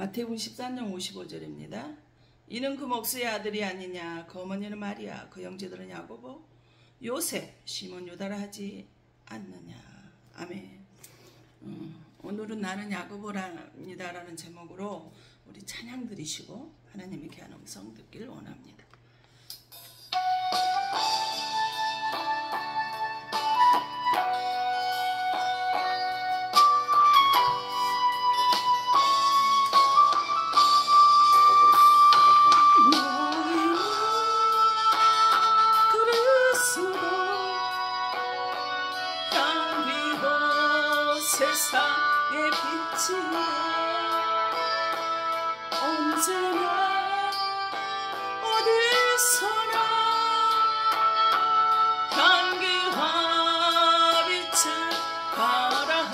마태복음 14장 55절입니다. 이는 그 목수의 아들이 아니냐, 그 어머니는 마리아, 그 형제들은 야고보, 요셉, 시몬, 유다라 하지 않느냐. 아멘. 오늘은 나는 야고보랍니다 라는 제목으로 우리 찬양 드리시고 하나님의 귀한 음성 듣기를 원합니다. 세상의 빛이라 언제나 어디서나 향기와 빛을 발하라.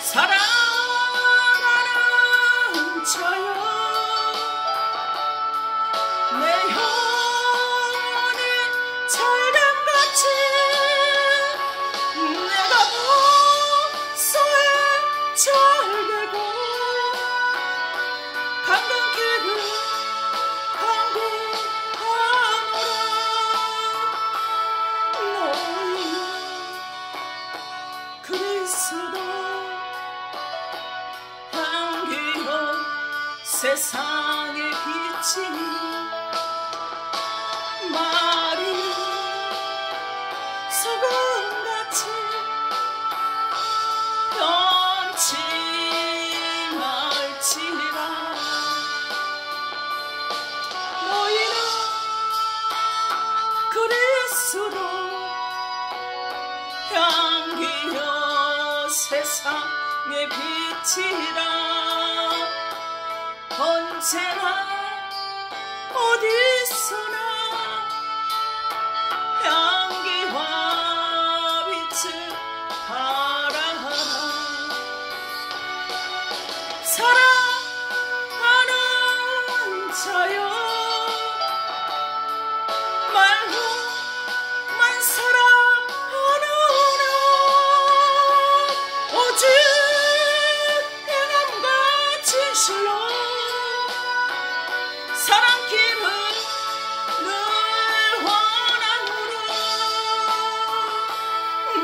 사랑하는 자여, 내 영혼이 철강같이 잘되고 강건길을 강구하노라. 너희는 그리스도 향기로 세상의 빛이니 마리는 소금같이 변치 말지라. 너희는 그리스도 향기여 세상의 빛이라. 언제나 어디서나 향기와 빛을 발하라. 사랑하는 자여, 말로만 사랑하노라. 오직 행함과 진실로 사랑길을 늘 원하노라.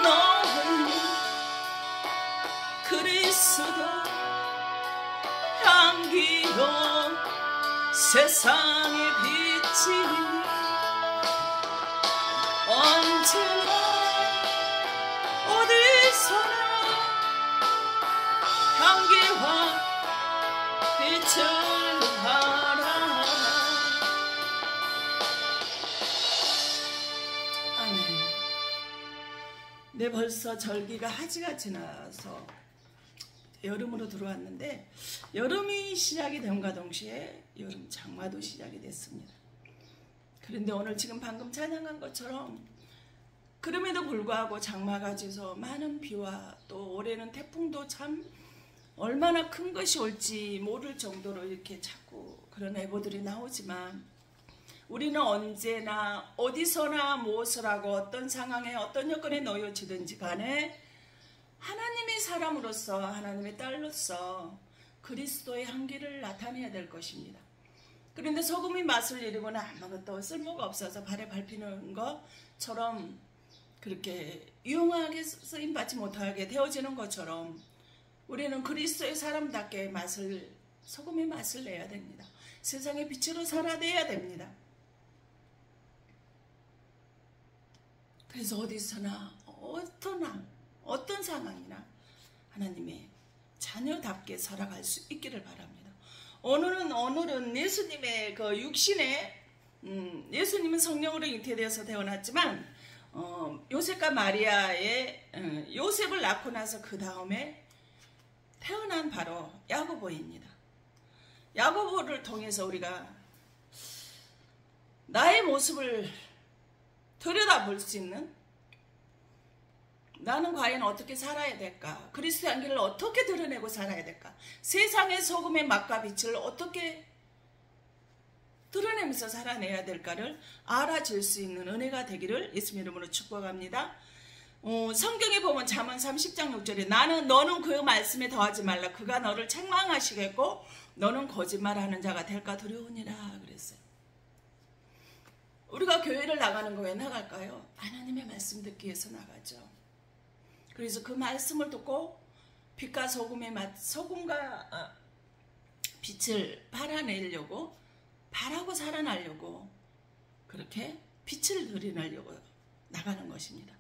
너는 그리스도 향기로 세상의 빛이니 언제나 어디서나 향기와 빛을 발하라. 아멘. 네, 벌써 절기가 하지가 지나서 여름으로 들어왔는데, 여름이 시작이 됨과 동시에 여름 장마도 시작이 됐습니다. 그런데 오늘 지금 방금 찬양한 것처럼 그럼에도 불구하고 장마가 지서 많은 비와 또 올해는 태풍도 참 얼마나 큰 것이 올지 모를 정도로 이렇게 자꾸 그런 예보들이 나오지만, 우리는 언제나 어디서나 무엇을 하고 어떤 상황에 어떤 여건에 놓여지든지 간에 하나님의 사람으로서, 하나님의 딸로서 그리스도의 향기를 나타내야 될 것입니다. 그런데 소금이 맛을 잃으거나 아무것도 쓸모가 없어서 발에 밟히는 것처럼 그렇게 유용하게 쓰임받지 못하게 되어지는 것처럼 우리는 그리스도의 사람답게 소금의 맛을 내야 됩니다. 세상의 빛으로 살아내야 됩니다. 그래서 어디서나 어떤 상황이나 하나님의 자녀답게 살아갈 수 있기를 바랍니다. 오늘은 예수님의 그 육신에 예수님은 성령으로 잉태되어서 태어났지만 요셉과 마리아의 요셉을 낳고 나서 그 다음에 태어난 바로 야고보입니다. 야고보를 통해서 우리가 나의 모습을 들여다볼 수 있는, 나는 과연 어떻게 살아야 될까? 그리스도의 향기를 어떻게 드러내고 살아야 될까? 세상의 소금의 맛과 빛을 어떻게 드러내면서 살아내야 될까를 알아줄 수 있는 은혜가 되기를 예수님 이름으로 축복합니다. 성경에 보면 잠언 30장 6절에 너는 그 말씀에 더하지 말라. 그가 너를 책망하시겠고 너는 거짓말하는 자가 될까 두려우니라 그랬어요. 우리가 교회를 나가는 거 왜 나갈까요? 하나님의 말씀 듣기 위해서 나가죠. 그래서 그 말씀을 듣고 빛과 소금과 빛을 발아내려고 바라고 살아나려고 그렇게 빛을 드러내려고 나가는 것입니다.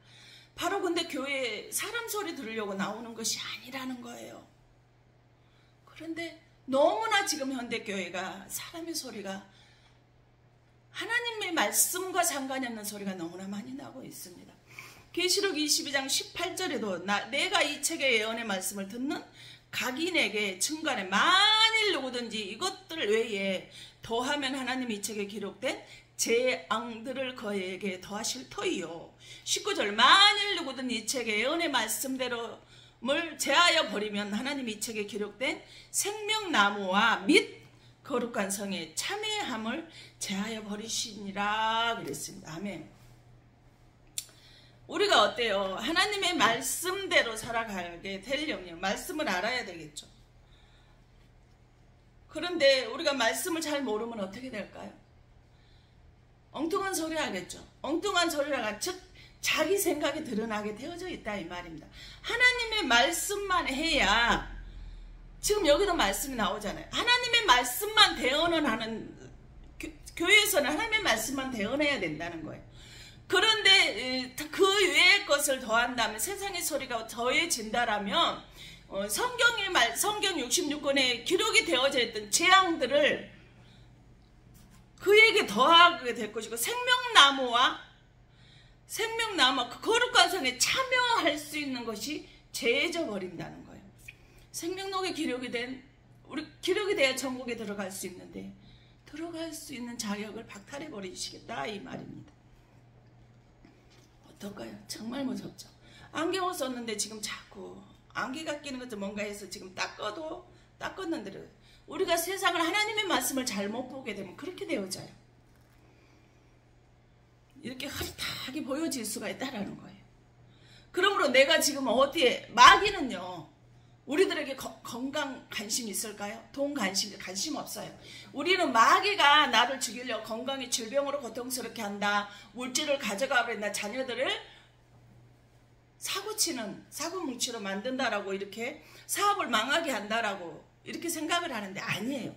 바로 근데 교회에 사람 소리 들으려고 나오는 것이 아니라는 거예요. 그런데 너무나 지금 현대교회가 사람의 소리가 하나님의 말씀과 상관이 없는 소리가 너무나 많이 나고 있습니다. 계시록 22장 18절에도 내가 이 책의 예언의 말씀을 듣는 각인에게 증거하네. 만일 누구든지 이것들 외에 더하면 하나님 이 책에 기록된 재앙들을 그에게 더하실 터이요. 19절 만일 누구든 이 책의 예언의 말씀대로를 제하여 버리면 하나님 이 책에 기록된 생명나무와 및 거룩한 성의 참회함을 제하여 버리시니라 그랬습니다. 아멘. 우리가 어때요? 하나님의 말씀대로 살아가게 되려면 말씀을 알아야 되겠죠. 그런데 우리가 말씀을 잘 모르면 어떻게 될까요? 엉뚱한 소리 하겠죠. 엉뚱한 소리라가 즉 자기 생각이 드러나게 되어져 있다 이 말입니다. 하나님의 말씀만 해야 지금 여기도 말씀이 나오잖아요. 하나님의 말씀만 대언을 하는 교회에서는 하나님의 말씀만 대언해야 된다는 거예요. 그런데 그 외의 것을 더한다면 세상의 소리가 더해진다라면 성경 66권에 기록이 되어져 있던 재앙들을 그에게 더하게 될 것이고 생명나무와 그 거룩한 성에 참여할 수 있는 것이 제해져 버린다는 거예요. 생명록에 기록이 돼야 천국에 들어갈 수 있는데 들어갈 수 있는 자격을 박탈해 버리시겠다 이 말입니다. 어떨까요? 정말 무섭죠. 안경을 썼는데 지금 자꾸 안개가 끼는 것도 뭔가 해서 지금 닦았는데도 우리가 세상을 하나님의 말씀을 잘못 보게 되면 그렇게 되어져요. 이렇게 흐릿하게 보여질 수가 있다라는 거예요. 그러므로 내가 지금 어디에 마귀는요. 우리들에게 건강 관심 있을까요? 돈 관심 없어요. 우리는 마귀가 나를 죽이려고 건강의 질병으로 고통스럽게 한다. 물질을 가져가 버린다. 자녀들을 사고뭉치로 만든다라고 이렇게 사업을 망하게 한다라고 이렇게 생각을 하는데 아니에요.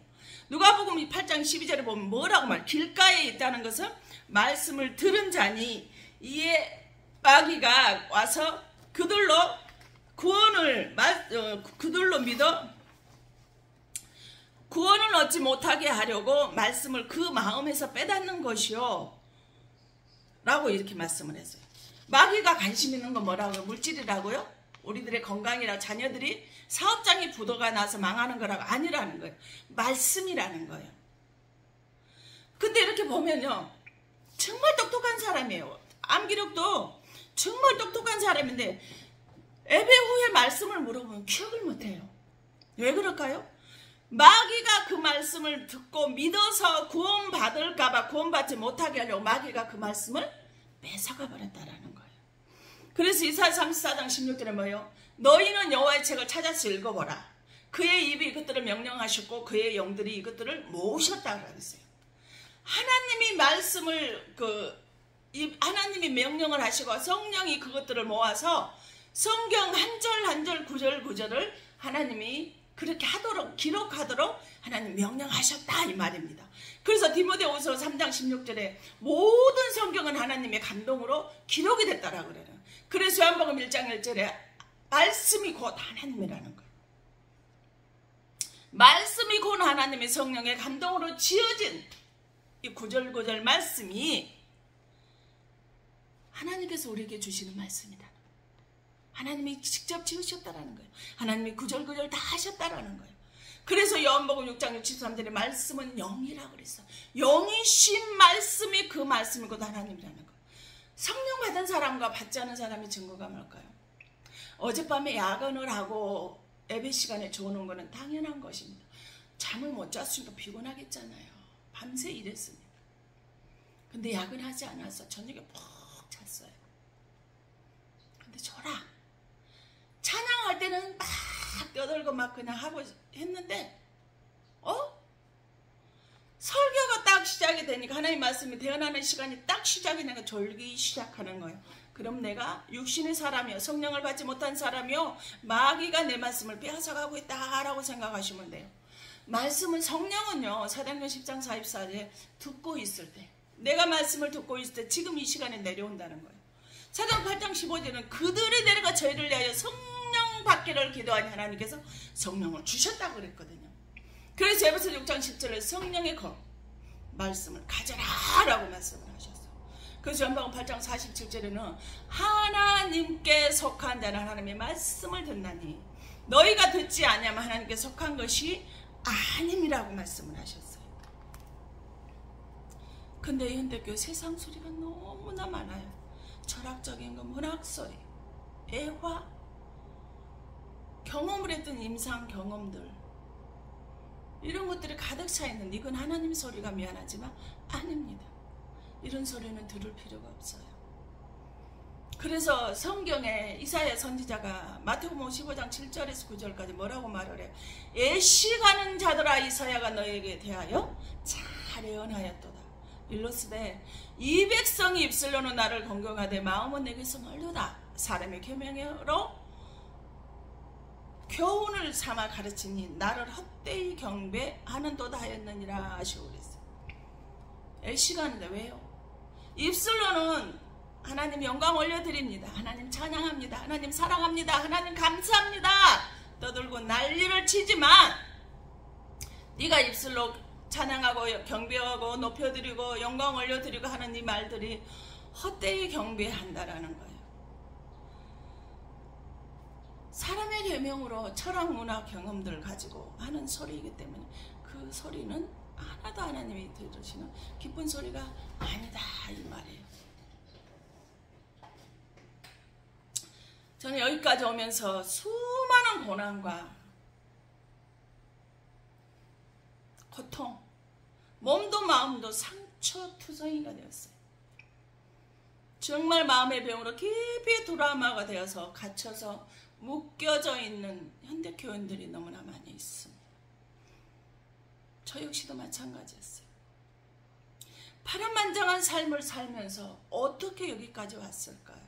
누가복음 8장 12절에 보면 뭐라고 말해요? 길가에 있다는 것은 말씀을 들은 자니 이에 마귀가 와서 그들로 믿어 구원을 얻지 못하게 하려고 말씀을 그 마음에서 빼닫는 것이요 라고 이렇게 말씀을 했어요. 마귀가 관심 있는 건 뭐라고요? 물질이라고요? 우리들의 건강이라 자녀들이 사업장에 부도가 나서 망하는 거라고 아니라는 거예요. 말씀이라는 거예요. 근데 이렇게 보면요 정말 똑똑한 사람이에요. 암기력도 정말 똑똑한 사람인데 예배 후에 말씀을 물어보면 기억을 못해요. 왜 그럴까요? 마귀가 그 말씀을 듣고 믿어서 구원받을까봐 구원받지 못하게 하려고 마귀가 그 말씀을 뺏어가 버렸다라는 거예요. 그래서 이사야 34장 16절에 뭐예요? 너희는 여호와의 책을 찾아서 읽어보라. 그의 입이 이것들을 명령하셨고 그의 영들이 이것들을 모으셨다고 그랬어요. 하나님이 말씀을 하나님이 명령을 하시고 성령이 그것들을 모아서 성경 한 절 한 절 구절 구절을 하나님이 그렇게 하도록 기록하도록 하나님 명령하셨다 이 말입니다. 그래서 디모데후서 3장 16절에 모든 성경은 하나님의 감동으로 기록이 됐다라고 그래요. 그래서 요한복음 1장 1절에 말씀이 곧 하나님이라는 거예요. 말씀이 곧 하나님의 성령의 감동으로 지어진 이 구절구절 말씀이 하나님께서 우리에게 주시는 말씀이다. 하나님이 직접 지으셨다라는 거예요. 하나님이 구절구절 다 하셨다라는 거예요. 그래서 요한복음 6장 63절에 말씀은 영이라고 그랬어. 영이신 말씀이 그 말씀이고 하나님이라는 거예요. 성령 받은 사람과 받지 않은 사람의 증거가 뭘까요? 어젯밤에 야근을 하고 예배 시간에 조는 거는 당연한 것입니다. 잠을 못 잤으니까 피곤하겠잖아요. 밤새 일했습니다. 근데 야근하지 않아서 저녁에 푹 잤어요. 근데 떠들고 막 그냥 하고 했는데 설교가 딱 시작이 되니까 하나님 말씀이 대언하는 시간이 딱 시작이 되니까 졸기 시작하는 거예요. 그럼 내가 육신의 사람이요, 성령을 받지 못한 사람이요, 마귀가 내 말씀을 빼앗아가고 있다라고 생각하시면 돼요. 말씀은, 성령은요, 사도행전 10장 44절에 듣고 있을 때, 내가 말씀을 듣고 있을 때 지금 이 시간에 내려온다는 거예요. 사도행전 8장 15절은 그들이 내려가 저희를 위하여 성령 받기를 기도하니 하나님께서 성령을 주셨다고 그랬거든요. 그래서 에베소 6장 10절에 성령의 말씀을 가져라 라고 말씀을 하셨어요. 그래서 요한복음 8장 47절에는 하나님께 속한 자는 하나님의 말씀을 듣나니 너희가 듣지 아니하면 하나님께 속한 것이 아님이라고 말씀을 하셨어요. 근데 이 현대교회 세상 소리가 너무나 많아요. 철학적인 거, 문학소리, 애화, 경험을 했던 임상 경험들, 이런 것들이 가득 차 있는, 이건 하나님 소리가 미안하지만 아닙니다. 이런 소리는 들을 필요가 없어요. 그래서 성경에 이사야 선지자가 마태복음 55장 7절에서 9절까지 뭐라고 말을 해요? 애시가는 자들아, 이사야가 너에게 대하여 잘 예언하였도다. 일러스되 이 백성이 입술로는 나를 공경하되 마음은 내게서 멀도다. 사람의 계명으로 교훈을 삼아 가르치니 나를 헛되이 경배하는도다 하였느니라 하시고 그랬어요. 애시가는데 왜요? 입술로는 하나님 영광 올려드립니다. 하나님 찬양합니다. 하나님 사랑합니다. 하나님 감사합니다. 떠들고 난리를 치지만 네가 입술로 찬양하고 경배하고 높여드리고 영광 올려드리고 하는 이 말들이 헛되이 경배한다라는 거예요. 사람의 계명으로 철학, 문화, 경험들을 가지고 하는 소리이기 때문에 그 소리는 하나도 하나님이 들으시는 기쁜 소리가 아니다 이 말이에요. 저는 여기까지 오면서 수많은 고난과 고통, 몸도 마음도 상처투성이가 되었어요. 정말 마음의 병으로 깊이 트라우마가 되어서 갇혀서 묶여져 있는 현대교인들이 너무나 많이 있습니다. 저 역시도 마찬가지였어요. 파란만장한 삶을 살면서 어떻게 여기까지 왔을까요?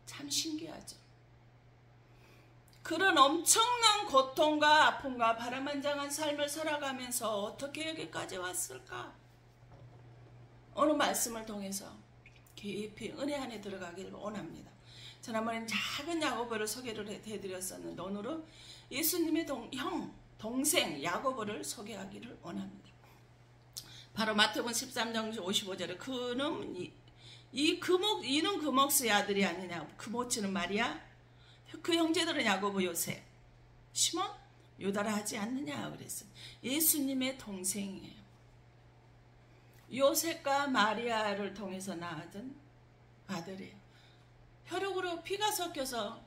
참 신기하죠. 그런 엄청난 고통과 아픔과 파란만장한 삶을 살아가면서 어떻게 여기까지 왔을까? 오늘 말씀을 통해서 깊이 은혜 안에 들어가기를 원합니다. 지난번에는 작은 야고보를 소개를 해드렸었는데 오늘은 예수님의 동생 야고보를 소개하기를 원합니다. 바로 마태복음 13장 55절에 그는 이는 그목수의 아들이 아니냐, 그모치는 마리아, 그 형제들은 야고보, 요셉, 시몬, 유다라 하지 않느냐 그랬어요. 예수님의 동생이에요. 요셉과 마리아를 통해서 낳은 아들이에요. 혈육으로 피가 섞여서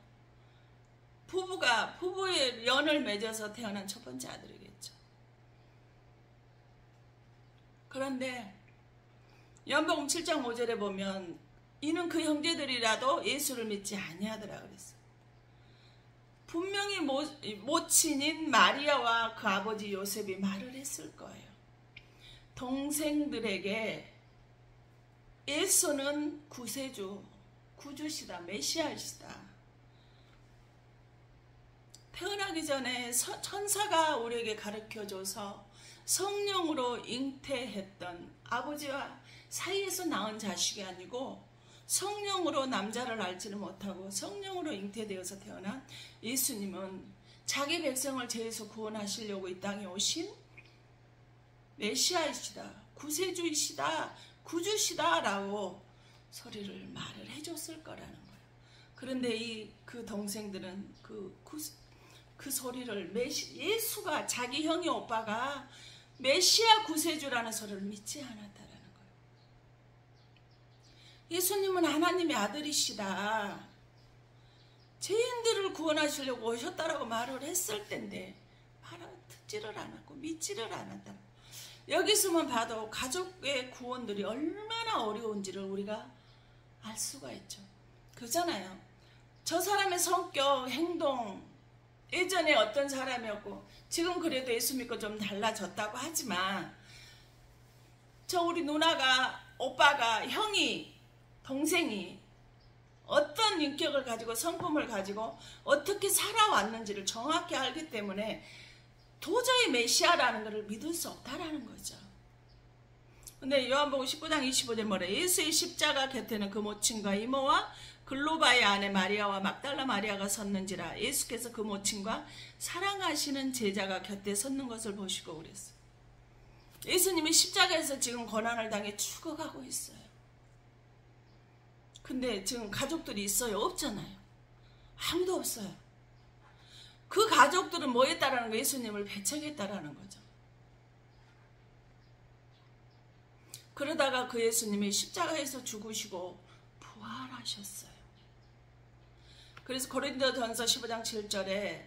부부의 연을 맺어서 태어난 첫 번째 아들이겠죠. 그런데 요한복음 7장 5절에 보면 이는 그 형제들이라도 예수를 믿지 아니하더라 그랬어요. 분명히 모친인 마리아와 그 아버지 요셉이 말을 했을 거예요. 동생들에게 예수는 구세주, 구주시다, 메시아시다. 태어나기 전에 천사가 우리에게 가르쳐줘서 성령으로 잉태했던 아버지와 사이에서 낳은 자식이 아니고 성령으로 남자를 알지는 못하고 성령으로 잉태되어서 태어난 예수님은 자기 백성을 죄에서 구원하시려고 이 땅에 오신 메시아이시다, 구세주이시다, 구주시다 라고 소리를 말을 해줬을 거라는 거예요. 그런데 그 동생들은 그 소리를 예수가 자기 형이 오빠가 메시아 구세주라는 소리를 믿지 않았다라는 거예요. 예수님은 하나님의 아들이시다, 죄인들을 구원하시려고 오셨다라고 말을 했을 텐데 듣지를 않았고 믿지를 않았다. 여기서만 봐도 가족의 구원들이 얼마나 어려운지를 우리가 알 수가 있죠. 그렇잖아요. 저 사람의 성격, 행동, 예전에 어떤 사람이었고 지금 그래도 예수 믿고 좀 달라졌다고 하지만 저 우리 누나가, 오빠가, 형이, 동생이 어떤 인격을 가지고 성품을 가지고 어떻게 살아왔는지를 정확히 알기 때문에 도저히 메시아라는 것을 믿을 수 없다라는 거죠. 근데 요한복음 19장 25절 뭐래? 예수의 십자가 곁에는 그 모친과 이모와 글로바의 아내 마리아와 막달라 마리아가 섰는지라. 예수께서 그 모친과 사랑하시는 제자가 곁에 섰는 것을 보시고 그랬어요. 예수님이 십자가에서 지금 고난을 당해 죽어가고 있어요. 근데 지금 가족들이 있어요? 없잖아요. 아무도 없어요. 그 가족들은 뭐 했다라는 거? 예수님을 배척했다라는 거죠. 그러다가 그 예수님이 십자가에서 죽으시고 부활하셨어요. 그래서 고린도전서 15장 7절에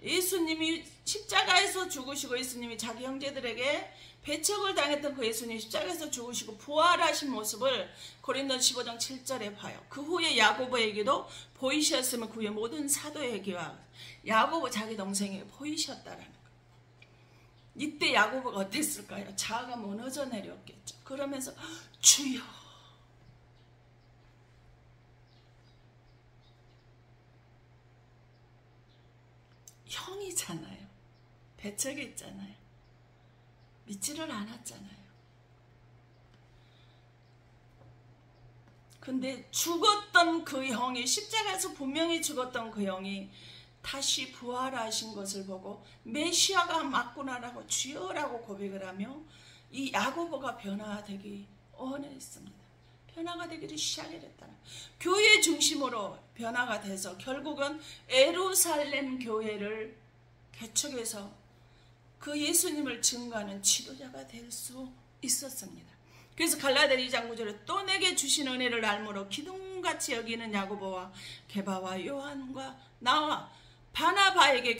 예수님이 십자가에서 죽으시고 예수님이 자기 형제들에게 배척을 당했던 그 예수님이 십자가에서 죽으시고 부활하신 모습을 고린도전서 15장 7절에 봐요. 그 후에 야고보에게도 보이셨으면 그 후에 모든 사도에게와 야고보 자기 동생에게 보이셨다라는 거예요. 이때 야고보가 어땠을까요? 자아가 무너져 내렸겠죠. 그러면서 주여, 형이잖아요. 배척했잖아요. 믿지를 않았잖아요. 근데 죽었던 그 형이, 십자가에서 분명히 죽었던 그 형이 다시 부활하신 것을 보고 메시아가 맞구나라고 주여라고 고백을 하며 이 야고보가 변화되기 원했습니다. 변화가 되기를 시작했다. 교회 중심으로 변화가 돼서 결국은 예루살렘 교회를 개척해서 그 예수님을 증거하는 지도자가 될 수 있었습니다. 그래서 갈라디아 2장 9절에 또 내게 주신 은혜를 알므로 기둥같이 여기는 야고보와 게바와 요한과 나와 바나바에게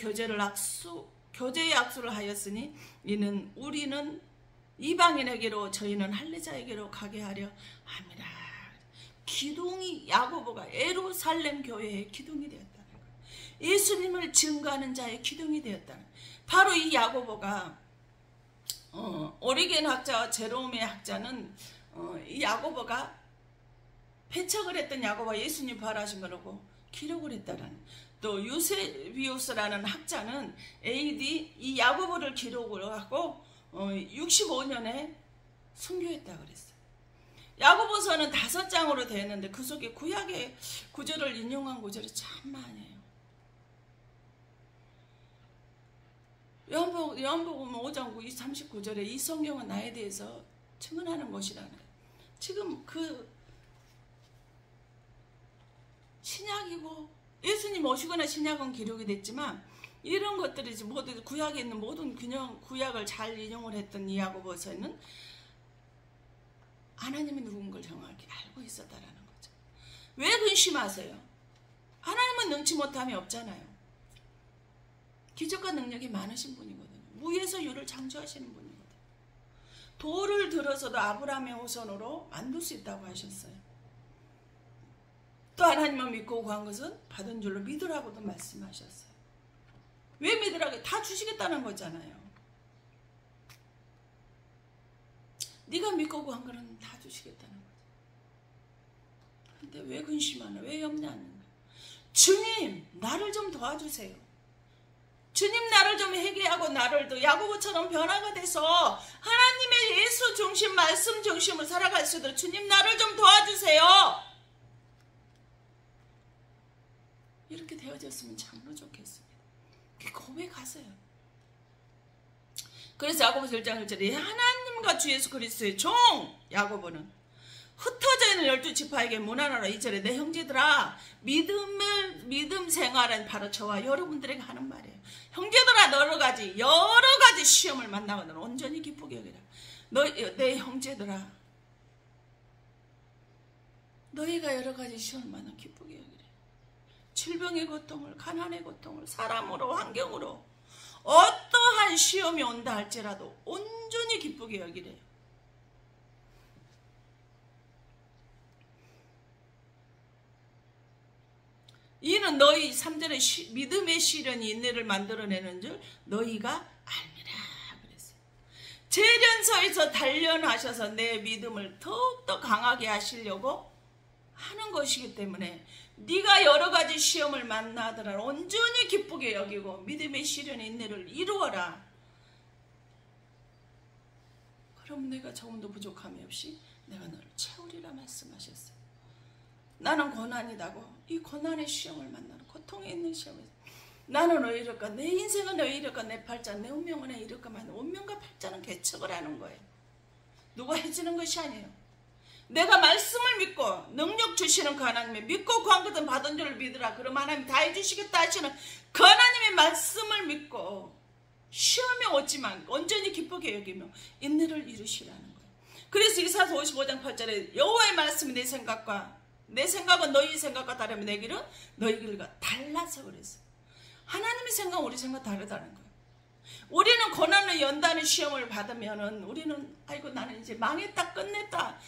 교제의 악수를 하였으니 이는 우리는 이방인에게로 저희는 할례자에게로 가게 하려 함이라. 기둥이, 야고보가 예루살렘 교회의 기둥이 되었다는 거예요. 예수님을 증거하는 자의 기둥이 되었다는 거예요. 바로 이 야고보가 오리겐 학자와 제롬의 학자는 이 야고보가 배척을 했던 야고보가 예수님 부활하신 거라고 기록을 했다는. 또 유세비우스라는 학자는 AD 이 야고보를 기록을 하고 65년에 순교했다고 그랬어요. 야고보서는 5장으로 되어 있는데 그 속에 구약의 구절을 인용한 구절이 참 많아요. 요한복음 5장 39절에 이 성경은 나에 대해서 증언하는 것이라는 거예요. 지금 그 신약이고 예수님 오시거나 신약은 기록이 됐지만 이런 것들이 모두 구약에 있는 모든 구약을 잘 인용을 했던 이 야고보서는 하나님이 누군 걸 정확히 알고 있었다라는 거죠. 왜 근심하세요? 하나님은 능치 못함이 없잖아요. 기적과 능력이 많으신 분이거든요. 무에서 유를 창조하시는 분이거든요. 돌을 들어서도 아브라함의 후손으로 만들 수 있다고 하셨어요. 또 하나님을 믿고 구한 것은 받은 줄로 믿으라고도 말씀하셨어요. 왜 믿으라고? 다 주시겠다는 거잖아요. 네가 믿고 구한 거는 다 주시겠다는 거죠. 근데 왜 근심하나? 왜 염려하는 거야? 주님, 나를 좀 도와주세요. 주님, 나를 좀 회개하고 나를 또 야고보처럼 변화가 돼서 하나님의 예수 중심, 말씀 중심으로 살아갈 수 있도록 주님, 나를 좀 도와주세요. 이렇게 되어졌으면 참으로 좋겠습니다. 고백하세요. 그래서 야고보서 1장 1절에 하나님과 주 예수 그리스도의 종 야고보는 흩어져 있는 12지파에게 문안하라. 2절에 내 형제들아, 믿음 생활은 바로 저와 여러분들에게 하는 말이에요. 형제들아, 여러 가지 시험을 만나거든 온전히 기쁘게 여기라. 내 형제들아, 너희가 여러 가지 시험을 만나 기쁘게 여기라. 질병의 고통을, 가난의 고통을, 사람으로, 환경으로 어떠한 시험이 온다 할지라도 온전히 기쁘게 여기래요. 이는 너희 3절에 믿음의 시련이 인내를 만들어내는 줄 너희가 알미라 그랬어요. 재련서에서 단련하셔서 내 믿음을 더욱더 강하게 하시려고 하는 것이기 때문에 네가 여러 가지 시험을 만나더라 온전히 기쁘게 여기고 믿음의 시련의 인내를 이루어라. 그럼 내가 조금도 부족함이 없이 내가 너를 채우리라 말씀하셨어요. 나는 고난이다고 이 고난의 시험을 만나는 고통에 있는 시험에서 나는 왜 이럴까? 내 인생은 왜 이럴까? 내 팔자, 내 운명은 왜 이럴까만 운명과 팔자는 개척을 하는 거예요. 누가 해주는 것이 아니에요. 내가 말씀을 믿고 능력 주시는 그 하나님의 믿고 구한 것은 받은 줄을 믿으라. 그럼 하나님 다 해주시겠다 하시는 그 하나님의 말씀을 믿고 시험이 오지만 온전히 기쁘게 여기며 인내를 이루시라는 거예요. 그래서 이사야서 55장 8절에 여호와의 말씀이 내 생각과 내 생각은 너희 생각과 다르면 내 길은 너희 길과 달라서 그랬어요. 하나님의 생각은 우리 생각 다르다는 거예요. 우리는 고난을 연다는 시험을 받으면은 우리는 아이고 나는 이제 망했다 끝났다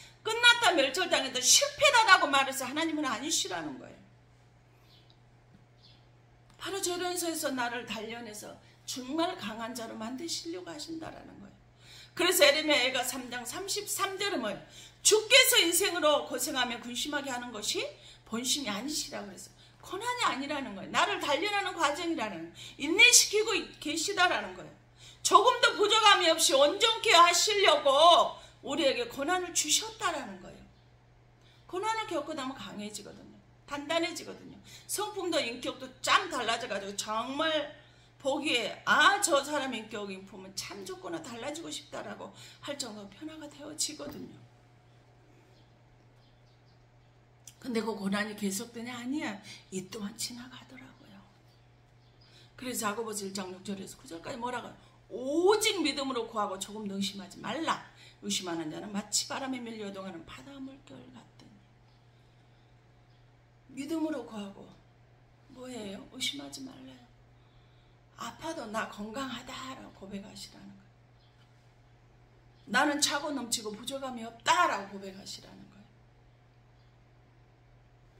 멸절당했다 실패다라고 말해서 하나님은 아니시라는 거예요. 바로 재련서에서 나를 단련해서 정말 강한 자로 만드시려고 하신다라는 거예요. 그래서 에레미야가 3장 33절은 뭐예요? 주께서 인생으로 고생하며 근심하게 하는 것이 본심이 아니시라고 그랬어요. 고난이 아니라는 거예요. 나를 단련하는 과정이라는 거예요. 인내시키고 계시다라는 거예요. 조금도 부족함이 없이 온전케 하시려고 우리에게 고난을 주셨다라는 거예요. 고난을 겪고 나면 강해지거든요. 단단해지거든요. 성품도 인격도 참 달라져가지고 정말 보기에 저 사람의 인격이 보면 참 좋구나 달라지고 싶다라고 할 정도로 변화가 되어지거든요. 근데 그 고난이 계속되냐? 아니야. 이 또한 지나가더라고요. 그래서 야고보서 1장 6절에서 9절까지 뭐라고요? 오직 믿음으로 구하고 조금 더 의심하지 말라. 의심하는 자는 마치 바람에 밀려 요동하는 바다 물결 같더니. 믿음으로 구하고 뭐예요? 의심하지 말라요. 아파도 나 건강하다라고 고백하시라는 거예요. 나는 차고 넘치고 부족함이 없다라고 고백하시라는 거예요.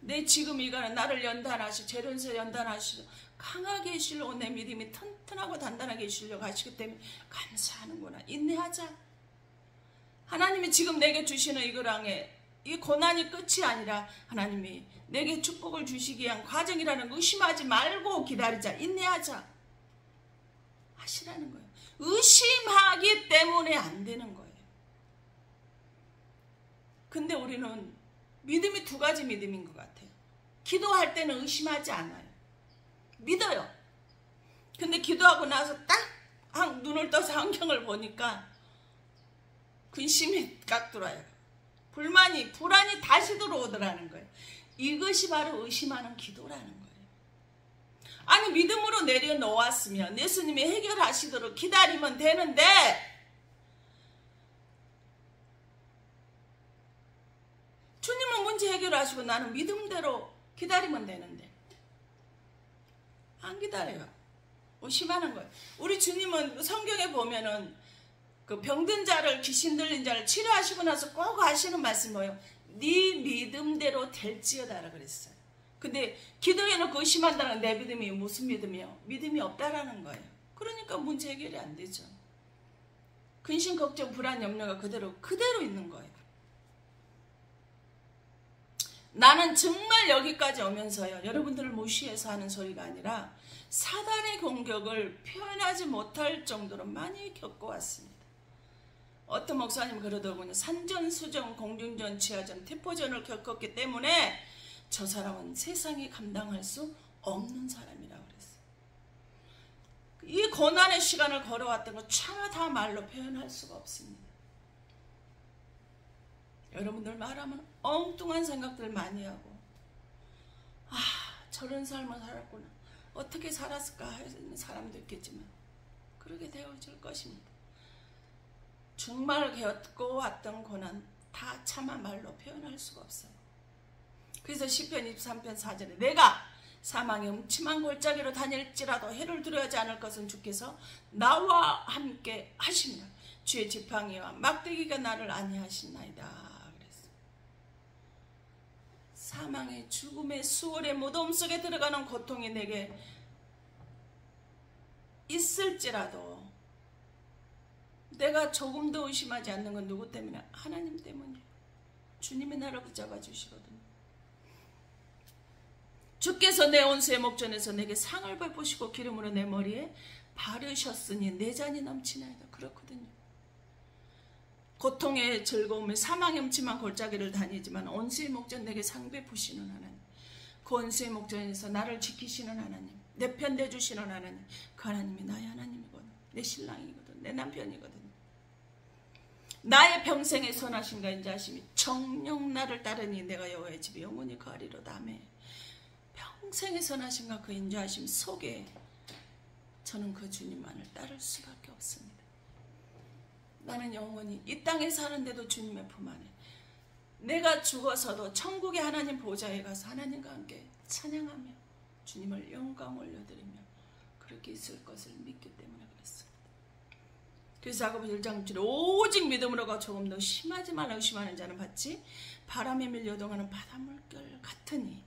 내 지금 이거는 나를 연단하시고 재련서 연단하시고 강하게 해주려고 내 믿음이 튼튼하고 단단하게 해주려고 하시기 때문에 감사하는구나. 인내하자. 하나님이 지금 내게 주시는 이거랑에 이 고난이 끝이 아니라 하나님이 내게 축복을 주시기 위한 과정이라는 의심하지 말고 기다리자. 인내하자. 하시라는 거예요. 의심하기 때문에 안 되는 거예요. 근데 우리는 믿음이 두 가지 믿음인 것 같아요. 기도할 때는 의심하지 않아요. 믿어요. 근데 기도하고 나서 딱 눈을 떠서 환경을 보니까 근심이 깍 들어와요. 불만이, 불안이 다시 들어오더라는 거예요. 이것이 바로 의심하는 기도라는 거예요. 아니 믿음으로 내려놓았으면 예수님이 해결하시도록 기다리면 되는데 주님은 문제 해결하시고 나는 믿음대로 기다리면 되는데 안 기다려요. 의심하는 거예요. 우리 주님은 성경에 보면은 그 병든 자를 귀신 들린 자를 치료하시고 나서 꼭 하시는 말씀이 뭐예요? 네 믿음대로 될지어다라 그랬어요. 근데 기도해놓고 의심한다는 내 믿음이 무슨 믿음이요? 믿음이 없다라는 거예요. 그러니까 문제 해결이 안 되죠. 근심, 걱정, 불안, 염려가 그대로 있는 거예요. 나는 정말 여기까지 오면서요. 여러분들을 무시해서 하는 소리가 아니라 사단의 공격을 표현하지 못할 정도로 많이 겪어왔습니다. 어떤 목사님 그러더군요. 산전수전, 공중전, 지하전, 태포전을 겪었기 때문에 저 사람은 세상이 감당할 수 없는 사람이라고 그랬어요. 이 고난의 시간을 걸어왔던 거 차마 다 말로 표현할 수가 없습니다. 여러분들 말하면 엉뚱한 생각들 많이 하고 저런 삶을 살았구나. 어떻게 살았을까 하는 사람도 있겠지만 그렇게 되어질 것입니다. 정말 겪어왔던 고난 다 차마 말로 표현할 수가 없어요. 그래서 시편 23편 4절에 내가 사망의 음침한 골짜기로 다닐지라도 해를 두려워하지 않을 것은 주께서 나와 함께 하시며 주의 지팡이와 막대기가 나를 안위하시나이다. 그랬어요. 사망의 죽음의 수월의 무덤 속에 들어가는 고통이 내게 있을지라도 내가 조금도 의심하지 않는 건 누구 때문에? 하나님 때문이에요. 주님이 나를 붙잡아 주시거든요. 주께서 내 온수의 목전에서 내게 상을 베푸시고 기름으로 내 머리에 바르셨으니 내 잔이 넘치나이다. 그렇거든요. 고통의 즐거움에 사망의 음침한 골짜기를 다니지만 온수의 목전 내게 상 베푸시는 하나님, 그 온수의 목전에서 나를 지키시는 하나님, 내 편 대주시는 하나님, 그 하나님이 나의 하나님이거든, 내 신랑이거든, 내 남편이거든. 나의 평생의 선하심과 인자하심이 정녕 나를 따르니 내가 여호와의 집에 영원히 거하리로다. 아멘. 평생의 선하심과 그 인자하심 속에 저는 그 주님만을 따를 수밖에 없습니다. 나는 영원히 이 땅에 사는데도 주님의 품 안에, 내가 죽어서도 천국의 하나님 보좌에 가서 하나님과 함께 찬양하며 주님을 영광 올려드리며 그렇게 있을 것을 믿기 때문에 그랬습니다. 그래서 야고보 1장 7절에 오직 믿음으로가 조금 더 심하지 말라. 의심하는 자는 받지 바람에 밀려동하는 바닷물결 같으니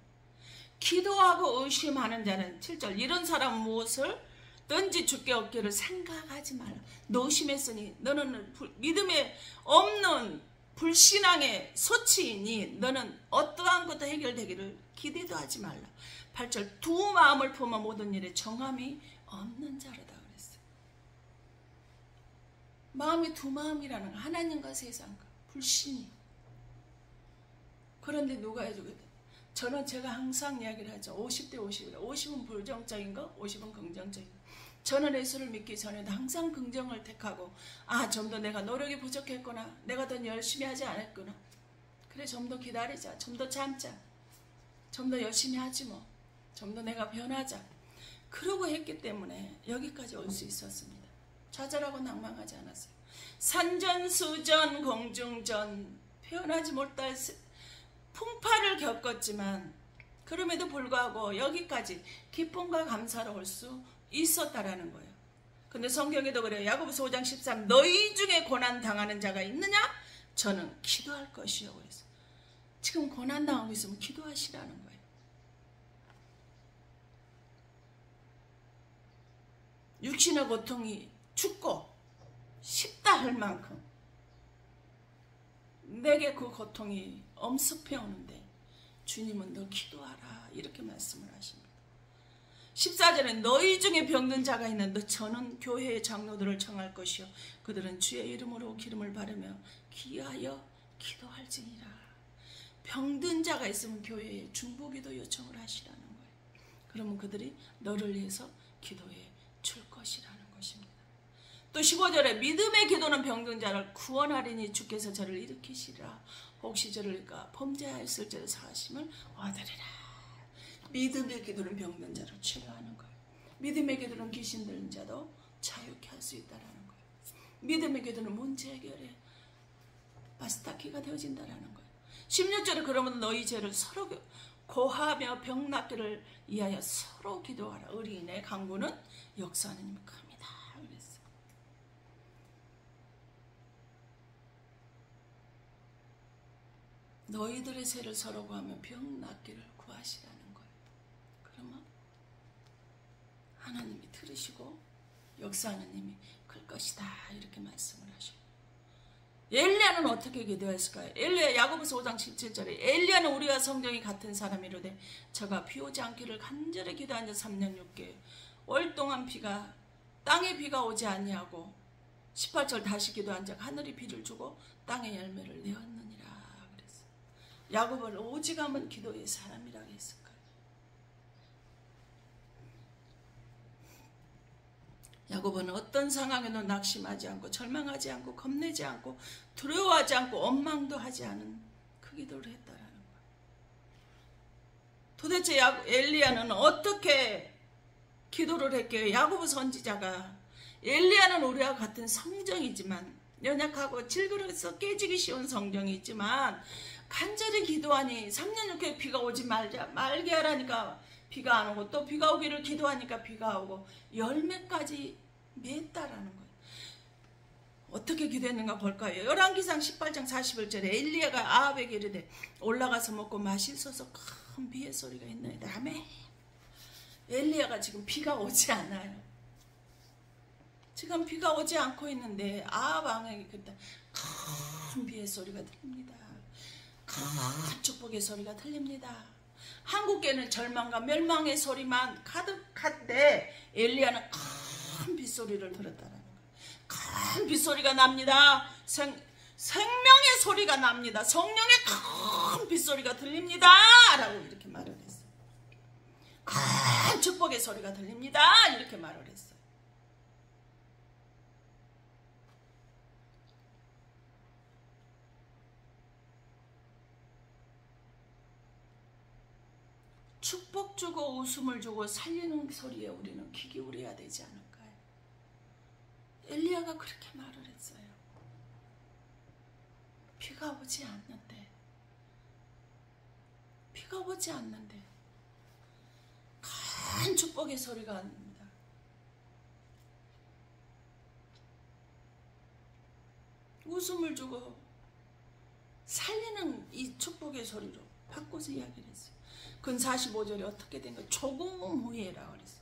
기도하고 의심하는 자는 7절 이런 사람은 무엇을 든지 주께 얻기를 생각하지 말라. 너 의심했으니 너는 믿음에 없는 불신앙의 소치이니 너는 어떠한 것도 해결되기를 기대도 하지 말라. 8절 두 마음을 품어 모든 일에 정함이 없는 자로다 그랬어요. 마음이 두 마음이라는 건 하나님과 세상과 불신이. 그런데 누가 해주거든? 저는 제가 항상 이야기를 하죠. 50대 50이라. 50은 부정적인 거, 50은 긍정적인 거. 저는 예수를 믿기 전에도 항상 긍정을 택하고, 좀 더 내가 노력이 부족했구나, 내가 더 열심히 하지 않았구나, 그래 좀 더 기다리자, 좀 더 참자, 좀 더 열심히 하지 뭐, 좀 더 내가 변하자, 그러고 했기 때문에 여기까지 올 수 있었습니다. 좌절하고 낭망하지 않았어요. 산전수전 공중전 표현하지 못할 풍파를 겪었지만 그럼에도 불구하고 여기까지 기쁨과 감사로 올 수 있었다라는 거예요. 근데 성경에도 그래요. 야고보서 5장 13 너희 중에 고난 당하는 자가 있느냐? 저는 기도할 것이요. 그래서 지금 고난 당하고 있으면 기도하시라는 거예요. 육신의 고통이 죽고 싶다 할 만큼 내게 그 고통이 엄습해 오는데 주님은 너 기도하라 이렇게 말씀을 하십니다. 14절에 너희 중에 병든 자가 있는데 저는 교회의 장로들을 청할 것이요 그들은 주의 이름으로 기름을 바르며 귀하여 기도할지니라. 병든 자가 있으면 교회에 중보기도 요청을 하시라는 거예요. 그러면 그들이 너를 위해서 기도해 줄 것이라는 것입니다. 또 15절에 믿음의 기도는 병든 자를 구원하리니 주께서 저를 일으키시리라. 혹시 저를 범죄하였을 때의 사하심을 얻으리라. 믿음의 기도는 병든 자를 치료하는 거예요. 믿음의 기도는 귀신 들린 자도 자유케 할 수 있다는 거예요. 믿음의 기도는 문제 해결에 바스타키가 되어진다는 거예요. 16절에 그러면 너희 죄를 서로 고하며 병 낫기를 위하여 서로 기도하라. 의리인의 강구는 역사하는 힘이 큽니다. 그랬어요. 너희들의 죄를 서로 고하며 병 낫기를 구하시라는 거예요. 그러면 하나님이 들으시고 역사하는 힘이 클 것이다 이렇게 말씀을 하셔요. 엘리야는 어떻게 기도했을까요? 엘리야 야고보서 5장 17절에 엘리야는 우리와 성정이 같은 사람이로되 저가 비 오지 않기를 간절히 기도한 지 3년 6개월 동안 땅에 비가 오지 아니하고 18절 다시 기도한 적 하늘이 비를 주고 땅에 열매를 내었느니라 그랬어요. 야고보를 오직함은 기도의 사람이라고 했을까요? 야고보는 어떤 상황에도 낙심하지 않고 절망하지 않고 겁내지 않고 두려워하지 않고 원망도 하지 않은 그 기도를 했다라는 거예요. 도대체 엘리야는 어떻게 기도를 했기에? 야고보 선지자가 엘리야는 우리와 같은 성정이지만 연약하고 질그러서 깨지기 쉬운 성정이 있지만 간절히 기도하니 3년 6개월 비가 오지 말게 하라니까 비가 안 오고 또 비가 오기를 기도하니까 비가 오고 열매까지 맺다라는 거예요. 어떻게 기도했는가 볼까요? 열왕기상 18장 41절에 엘리야가 아합에게 이르되 올라가서 먹고 마시소서 큰 비의 소리가 있나이다. 아멘. 엘리야가 지금 비가 오지 않아요. 지금 비가 오지 않고 있는데 아합 왕에게 그때 큰 비의 소리가 들립니다. 큰 축복의 소리가 들립니다. 한국에는 절망과 멸망의 소리만 가득한데 엘리야는 큰 빗소리를 들었다라는 거예요. 큰 빗소리가 납니다. 생명의 소리가 납니다. 성령의 큰 빗소리가 들립니다 라고 이렇게 말을 했어요. 큰 축복의 소리가 들립니다 이렇게 말을 했어요. 축복 주고 웃음을 주고 살리는 소리에 우리는 귀 기울여야 되지 않을까요? 엘리야가 그렇게 말을 했어요. 비가 오지 않는데 큰 축복의 소리가 납니다. 웃음을 주고 살리는 이 축복의 소리로 바꿔서 이야기를 했어요. 근 45절에 어떻게 된 거예요? 조금 후에라고 그랬어요.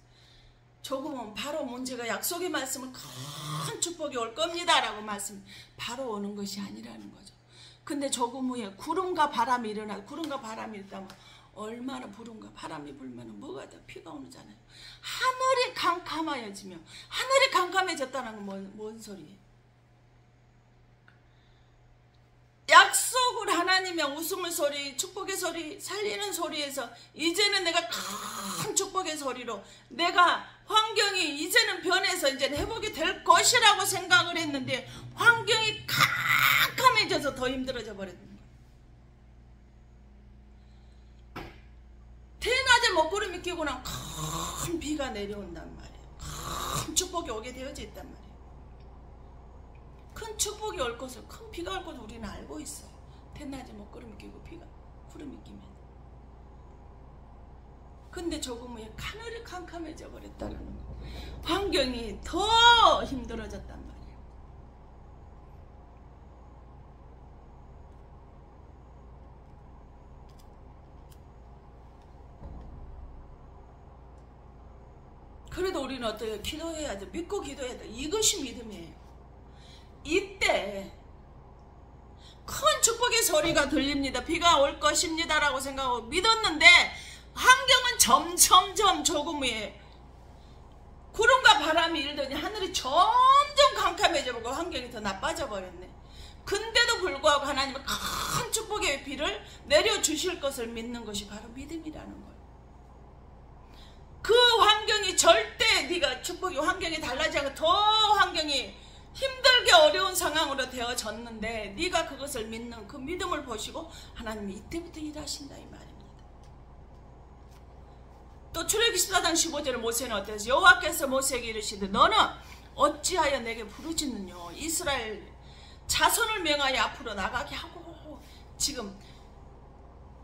조금은 바로 문제가 약속의 말씀은 큰 축복이 올 겁니다 라고 말씀 바로 오는 것이 아니라는 거죠. 근데 조금 후에 구름과 바람이 일어나고 구름과 바람이 일어나면 얼마나 구름과 바람이 불면 뭐가 더 비가 오잖아요. 하늘이 캄캄해지며 하늘이 캄캄해졌다는 건 뭔 소리예요? 약속을 하나님의 웃음의 소리, 축복의 소리, 살리는 소리에서 이제는 내가 큰 축복의 소리로 내가 환경이 이제는 변해서 이제 회복이 될 것이라고 생각을 했는데 환경이 캄캄해져서 더 힘들어져 버렸는 거예요. 대낮에 먹구름이 끼고 나면 큰 비가 내려온단 말이에요. 큰 축복이 오게 되어져 있단 말이에요. 큰 축복이 올 것을, 큰 비가 올 것을 우리는 알고 있어요. 대낮에 먹구름이 끼고 구름이 끼면. 근데 조금 후에 하늘이 캄캄해져 버렸다는 거예요. 환경이 더 힘들어졌단 말이에요. 그래도 우리는 어때요? 기도해야 돼. 믿고 기도해야 돼. 이것이 믿음이에요. 이때 큰 축복의 소리가 들립니다. 비가 올 것입니다 라고 생각하고 믿었는데 환경은 점점 조금 후에 구름과 바람이 일더니 하늘이 점점 캄캄해져 버리고 환경이 더 나빠져 버렸네. 근데도 불구하고 하나님은 큰 축복의 비를 내려주실 것을 믿는 것이 바로 믿음이라는 거예요. 그 환경이 절대 네가 축복이 환경이 달라지지 않고 더 환경이 힘들게 어려운 상황으로 되어졌는데 네가 그것을 믿는 그 믿음을 보시고 하나님이 이때부터 일하신다 이 말입니다. 또 출애굽기 14장 15절에 모세는 어땠어요? 여호와께서 모세에게 이르시되 너는 어찌하여 내게 부르짖느뇨? 이스라엘 자손을 명하여 앞으로 나가게 하고. 지금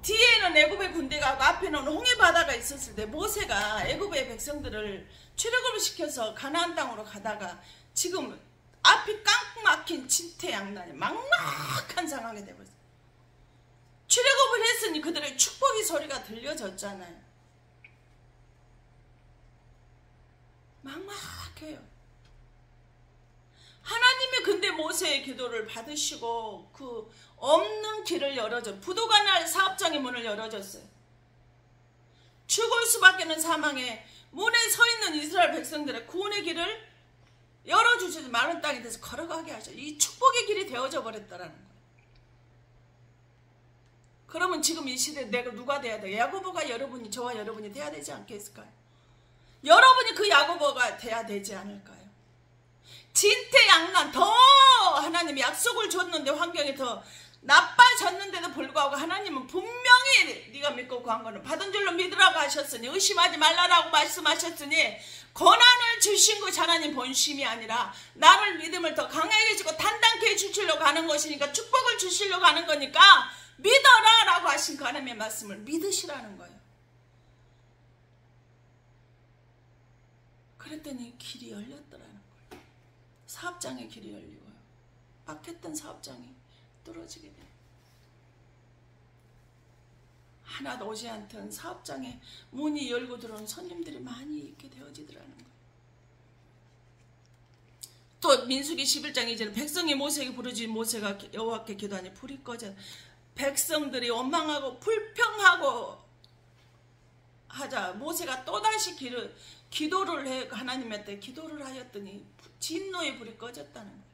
뒤에는 애굽의 군대가 하고 앞에는 홍해 바다가 있었을 때 모세가 애굽의 백성들을 출애굽을 시켜서 가나안 땅으로 가다가 지금 앞이 깡 막힌 진퇴양난의 막막한 상황이 되버렸어요. 출애굽을 했으니 그들의 축복의 소리가 들려졌잖아요. 막막해요. 하나님이 근데 모세의 기도를 받으시고 그 없는 길을 열어줘 부도가 사업장의 문을 열어줬어요. 죽을 수밖에는 사망의 문에 서 있는 이스라엘 백성들의 구원의 길을 열어주셔서 마른 땅에 대해서 걸어가게 하셔. 이 축복의 길이 되어져 버렸다라는 거예요. 그러면 지금 이 시대에 내가 누가 돼야 돼요? 야고보가 여러분이 저와 여러분이 돼야 되지 않겠을까요? 여러분이 그 야고보가 돼야 되지 않을까요? 진퇴양난 더 하나님이 약속을 줬는데 환경이 더 나빠졌는데도 불구하고 하나님은 분명히 네가 믿고 구한 거는 받은 줄로 믿으라고 하셨으니 의심하지 말라라고 말씀하셨으니 권한을 주신 것이 하나님 본심이 아니라 나를 믿음을 더 강하게 해주고 단단케 해주시려고 하는 것이니까 축복을 주시려고 하는 거니까 믿어라 라고 하신 그 하나님의 말씀을 믿으시라는 거예요. 그랬더니 길이 열렸더라는 거예요. 사업장의 길이 열리고요. 박했던 사업장이 뚫어지게 돼. 하나도 오지 않던 사업장에 문이 열고 들어온 손님들이 많이 있게 되어지더라는 거예요. 또 민수기 11장 이제는 백성이 모세에게 부르짖은 모세가 여호와께 기도하니 불이 꺼져 백성들이 원망하고 불평하고 하자 모세가 또다시 기도를 해 하나님한테 기도를 하였더니 진노의 불이 꺼졌다는 거예요.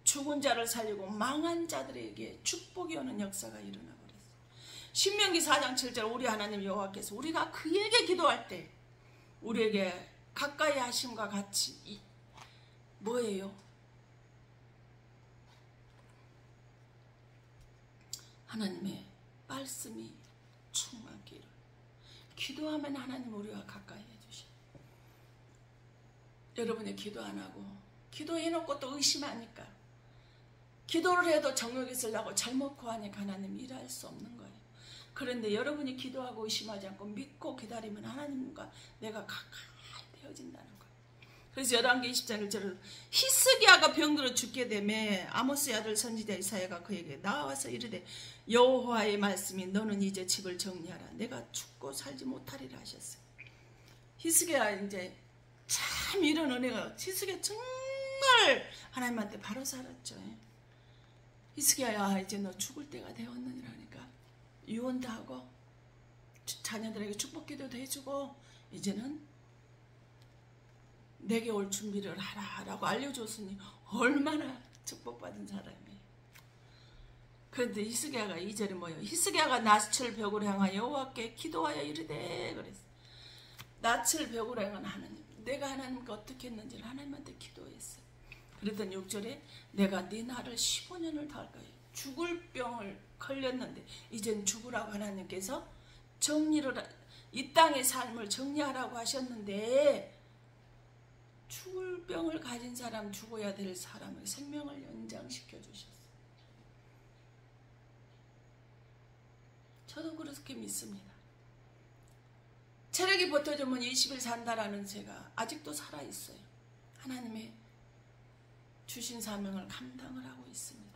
죽은 자를 살리고 망한 자들에게 축복이 오는 역사가 일어나 버렸어요. 신명기 4장 7절 우리 하나님 여호와께서 우리가 그에게 기도할 때 우리에게 가까이 하심과 같이 뭐예요? 하나님의 말씀이 충만기를 기도하면 하나님 우리와 가까이 해주셔요. 여러분이 기도 안 하고 기도해놓고 또 의심하니까 기도를 해도 정욕이 쓰려고 잘못 구하니까 하나님 일할 수 없는 거예요. 그런데 여러분이 기도하고 의심하지 않고 믿고 기다리면 하나님과 내가 가까이 되어진다는 거예요. 그래서 열왕기 20장 1절은 히스기야가 병들어 죽게 되매 아모스의 아들 선지자 이사야가 그에게 나와서 이르되 여호와의 말씀이 너는 이제 집을 정리하라. 내가 죽고 살지 못하리라 하셨어요. 히스기야 이제 참 이런 은혜가 히스기야 정말 하나님한테 바로 살았죠. 히스기야야 이제 너 죽을 때가 되었느니라니까 유언도 하고 자녀들에게 축복기도도 해주고 이제는 내게 올 준비를 하라라고 알려줬으니 얼마나 축복받은 사람이에요. 그런데 히스기야가 2절에 뭐예요? 히스기야가 낯을 벽으로 향하여 여호와께 기도하여 이르되 그랬어. 낯을 벽으로 향한 하나님 내가 하나님께 어떻게 했는지를 하나님한테 기도했어요. 그랬더니 6절에 내가 네 나를 15년을 더 할 거예요. 죽을 병을 걸렸는데 이젠 죽으라고 하나님께서 이 땅의 삶을 정리하라고 하셨는데 죽을 병을 가진 사람 죽어야 될 사람의 생명을 연장시켜 주셨어요. 저도 그렇게 믿습니다. 체력이 버텨주면 20일 산다라는 제가 아직도 살아있어요. 하나님의 주신 사명을 감당을 하고 있습니다.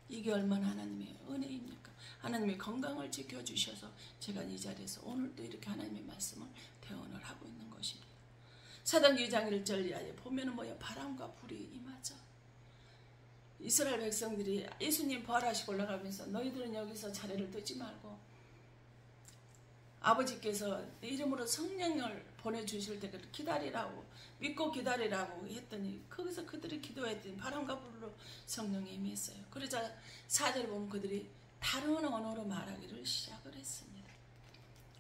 이게 얼마나 하나님의 은혜입니까? 하나님의 건강을 지켜주셔서 제가 이 자리에서 오늘도 이렇게 하나님의 말씀을 대언을 하고 있는 것입니다. 사도행전 2장 1절 이하에 보면은 뭐야 바람과 불이 임하죠. 이스라엘 백성들이 예수님 부활하시고 올라가면서 너희들은 여기서 자리를 뜨지 말고 아버지께서 내 이름으로 성령을 보내주실 때까지 기다리라고 믿고 기다리라고 했더니 거기서 그들이 기도했더니 바람과 불로 성령이 임했어요. 그러자 4절에 보면 그들이 다른 언어로 말하기를 시작을 했습니다.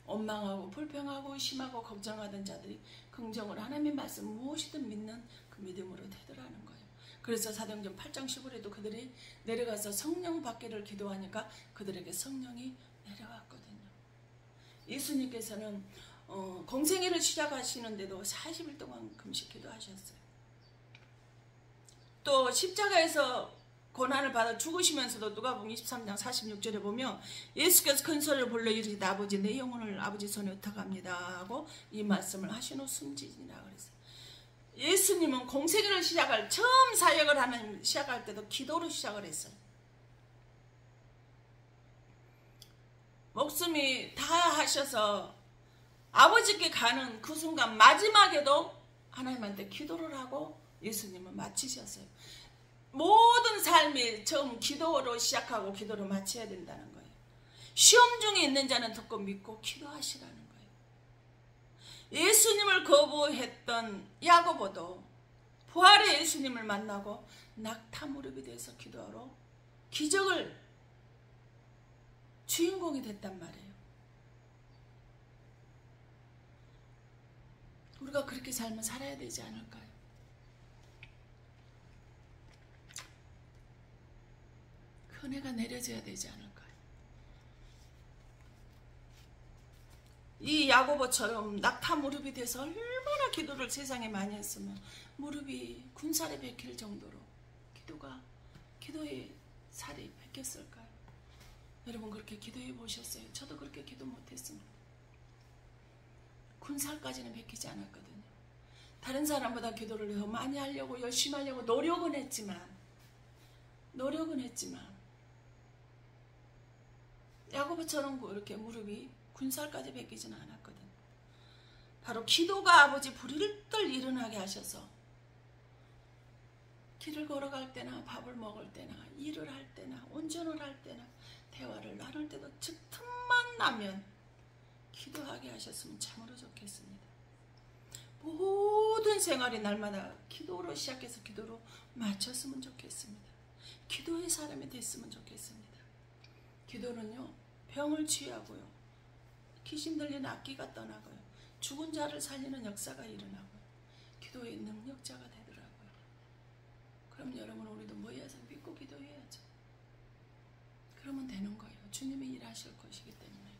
원망하고 불평하고 의심하고 걱정하던 자들이 긍정을 하나님의 말씀 무엇이든 믿는 그 믿음으로 되더라는 거예요. 그래서 사도행전 8장 15절에도 그들이 내려가서 성령 받기를 기도하니까 그들에게 성령이 내려왔거든요. 예수님께서는 공생애를 시작하시는데도 40일 동안 금식 기도하셨어요. 또 십자가에서 고난을 받아 죽으시면서도 누가복음 23장 46절에 보면 예수께서 큰 소리를 불러 이르시되 아버지 내 영혼을 아버지 손에 의탁합니다 하고 이 말씀을 하신 후 숨지니라 그랬어요. 예수님은 공생애를 처음 사역을 하는 시작할 때도 기도로 시작을 했어요. 목숨이 다 하셔서 아버지께 가는 그 순간 마지막에도 하나님한테 기도를 하고 예수님은 마치셨어요. 모든 삶이 처음 기도로 시작하고 기도로 마쳐야 된다는 거예요. 시험 중에 있는 자는 듣고 믿고 기도하시라는 거예요. 예수님을 거부했던 야고보도 부활의 예수님을 만나고 낙타 무릎이 돼서 기도하러 기적을 주인공이 됐단 말이에요. 우리가 그렇게 삶을 살아야 되지 않을까요? 그 은혜가 내려져야 되지 않을까요? 이 야고보처럼 낙타 무릎이 돼서 얼마나 기도를 세상에 많이 했으면 무릎이 군살에 베낄 정도로 기도의 살이 베꼈을까요? 여러분 그렇게 기도해 보셨어요? 저도 그렇게 기도 못했습니다. 군살까지는 베끼지 않았거든요. 다른 사람보다 기도를 더 많이 하려고 열심히 하려고 노력은 했지만 야고보처럼 이렇게 무릎이 군살까지 베끼지는 않았거든. 바로 기도가 아버지 불일들 일어나게 하셔서 길을 걸어갈 때나 밥을 먹을 때나 일을 할 때나 운전을 할 때나 대화를 나눌 때도 즉 틈만 나면 기도하게 하셨으면 참으로 좋겠습니다. 모든 생활이 날마다 기도로 시작해서 기도로 마쳤으면 좋겠습니다. 기도의 사람이 됐으면 좋겠습니다. 기도는요, 병을 치유하고요, 귀신 들린 악기가 떠나고요, 죽은 자를 살리는 역사가 일어나고요, 기도의 능력자가 되더라고요. 그럼 여러분, 우리도 모여서 믿고 기도해야죠. 그러면 되는 거예요. 주님이 일하실 것이기 때문에.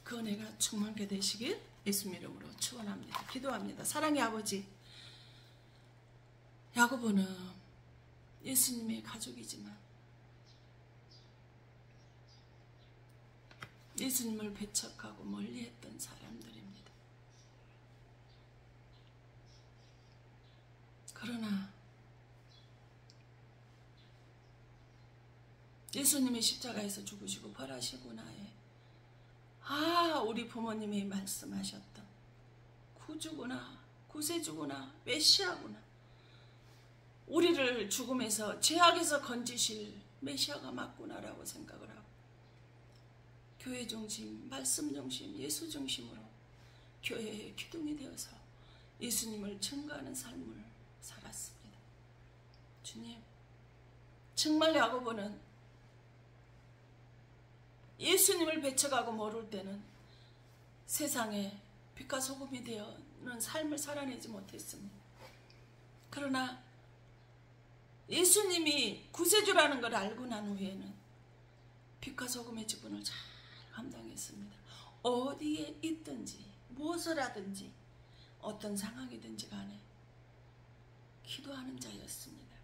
그 은혜가 충만케 되시길 예수님 이름으로 축원합니다. 기도합니다. 사랑의 아버지, 야고보는 예수님의 가족이지만 예수님을 배척하고 멀리했던 사람들입니다. 그러나 예수님이 십자가에서 죽으시고 벌하시고 나에 우리 부모님이 말씀하셨던 구주구나, 구세주구나, 메시아구나, 우리를 죽음에서 죄악에서 건지실 메시아가 맞구나라고 생각을 하고 교회 중심, 말씀 중심, 예수 중심으로 교회의 기둥이 되어서 예수님을 증거하는 삶을 살았습니다. 주님, 정말 야고보는 예수님을 배척하고 모를 때는 세상에 빛과 소금이 되어는 삶을 살아내지 못했습니다. 그러나 예수님이 구세주라는 걸 알고 난 후에는 빛과 소금의 직분을 잘 감당했습니다. 어디에 있든지 무엇을 하든지 어떤 상황이든지 간에 기도하는 자였습니다.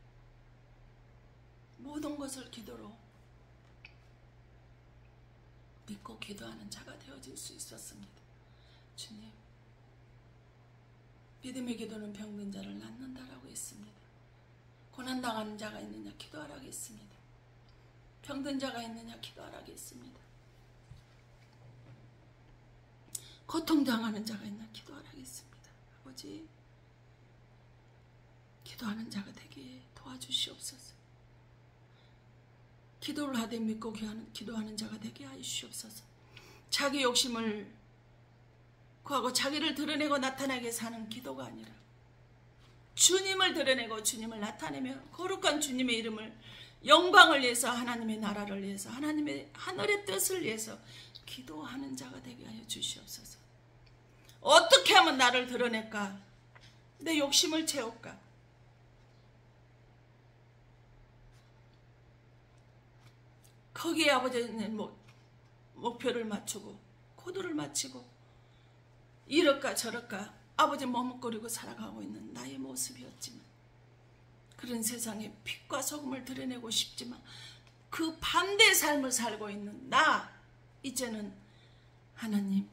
모든 것을 기도로 믿고 기도하는 자가 되어질 수 있었습니다. 주님, 믿음의 기도는 병든 자를 낫는다라고 했습니다. 고난당하는 자가 있느냐 기도하라고 했습니다. 병든 자가 있느냐 기도하라고 했습니다. 고통당하는 자가 있느냐 기도하라고 했습니다. 아버지, 기도하는 자가 되게 도와주시옵소서. 기도를 하되 믿고 기도하는 자가 되게 하시옵소서. 자기 욕심을 구하고 자기를 드러내고 나타나게 사는 기도가 아니라 주님을 드러내고 주님을 나타내며 거룩한 주님의 이름을, 영광을 위해서, 하나님의 나라를 위해서, 하나님의 하늘의 뜻을 위해서 기도하는 자가 되게 하여 주시옵소서. 어떻게 하면 나를 드러낼까? 내 욕심을 채울까? 거기에 아버지는 목표를 맞추고 코드를 맞추고 이럴까 저럴까 아버지 머뭇거리고 살아가고 있는 나의 모습이었지만, 그런 세상에 빛과 소금을 드러내고 싶지만 그 반대의 삶을 살고 있는 나, 이제는 하나님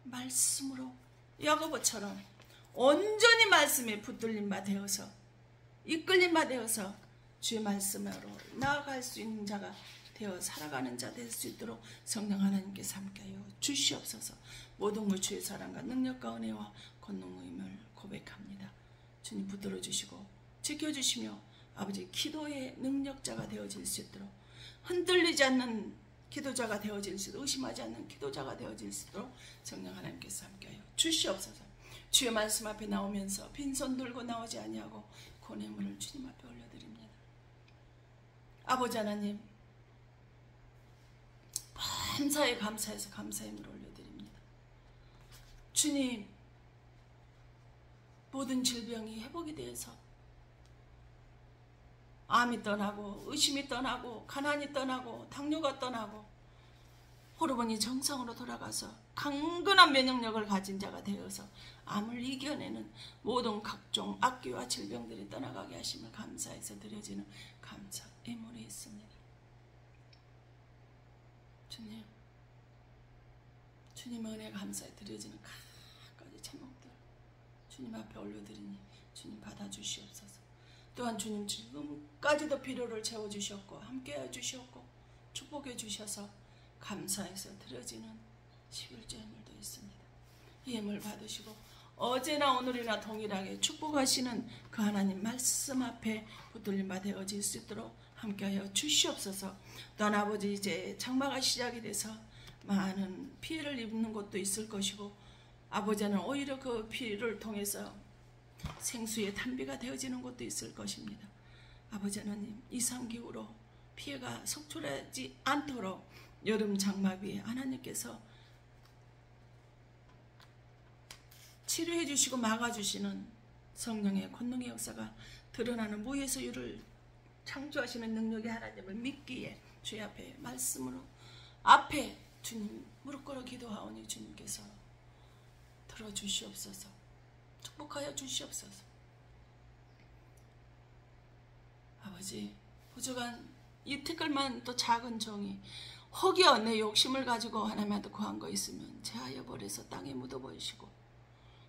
말씀으로 야고보처럼 온전히 말씀에 붙들린 바 되어서, 이끌린 바 되어서 주의 말씀으로 나아갈 수 있는 자가 되어 살아가는 자 될 수 있도록 성령 하나님께서 함께하여 주시옵소서. 모든 걸 주의 사랑과 능력과 은혜와 권능의 고백합니다. 주님 붙들어 주시고 지켜주시며 아버지 기도의 능력자가 되어질 수 있도록, 흔들리지 않는 기도자가 되어질 수 있도록, 의심하지 않는 기도자가 되어질 수 있도록 성령 하나님께서 함께하여 주시옵소서. 주의 말씀 앞에 나오면서 빈손 들고 나오지 아니하고 고뇌물을 주님 앞에 올려드립니다. 아버지 하나님, 감사에 감사해서 감사의 물을 올려드립니다. 주님, 모든 질병이 회복이 되어서 암이 떠나고 의심이 떠나고 가난이 떠나고 당뇨가 떠나고 호르몬이 정상으로 돌아가서 강건한 면역력을 가진 자가 되어서 암을 이겨내는 모든 각종 악귀와 질병들이 떠나가게 하심을 감사해서 드려지는 감사의 물이 있습니다. 주님 은혜 감사에 드려지는 각가지 제목들 주님 앞에 올려드리니 주님 받아주시옵소서. 또한 주님 지금까지도 필요를 채워주셨고 함께해 주셨고 축복해 주셔서 감사해서 드려지는 11조 예물도 있습니다. 이 예물 받으시고 어제나 오늘이나 동일하게 축복하시는 그 하나님 말씀 앞에 붙들림 바 되어질 수 있도록 함께하여 주시옵소서. 또한 아버지 이제 장마가 시작이 돼서 많은 피해를 입는 곳도 있을 것이고 아버지는 오히려 그 피해를 통해서 생수의 탄비가 되어지는 곳도 있을 것입니다. 아버지 하나님 이상기후로 피해가 속출하지 않도록 여름 장마비에 하나님께서 치료해 주시고 막아주시는 성령의 권능의 역사가 드러나는 무예수유를 창조하시는 능력의 하나님을 믿기에 주의 앞에 말씀으로 앞에 주님 무릎 꿇어 기도하오니 주님께서 들어주시옵소서. 축복하여 주시옵소서. 아버지 부족한 이 티끌만 또 작은 종이 혹여 내 욕심을 가지고 하나님한테 구한 거 있으면 제하여 버려서 땅에 묻어버리시고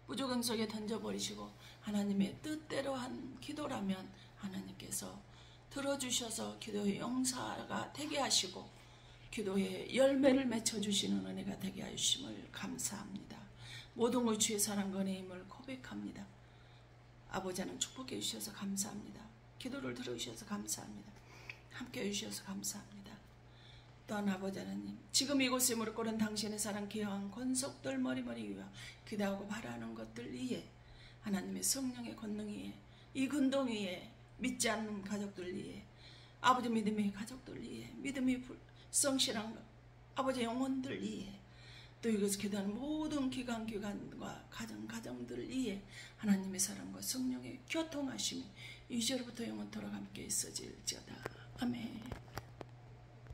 부족한 속에 던져버리시고 하나님의 뜻대로 한 기도라면 하나님께서 들어주셔서 기도의 용사가 되게 하시고 기도의 열매를 맺혀주시는 은혜가 되게 하심을 감사합니다. 모든 걸 주의 사랑과 은혜임을 고백합니다. 아버지 하나님 축복해 주셔서 감사합니다. 기도를 들어주셔서 감사합니다. 함께 해주셔서 감사합니다. 또한 아버지 하나님 지금 이곳에 무릎 꿇은 당신의 사랑 귀한 권속들 머리머리 위와 기도하고 바라는 것들 위에 하나님의 성령의 권능 위에 이 근동 위에 믿지 않는 가족들 위에 아버지 믿음의 가족들 위에 믿음이 성실한 아버지 영혼들 위에 또 이것을 기도하는 모든 기관과 가정들 위에 하나님의 사랑과 성령의 교통하심이 이제로부터 영원토록 함께 있어질지어다. 아멘.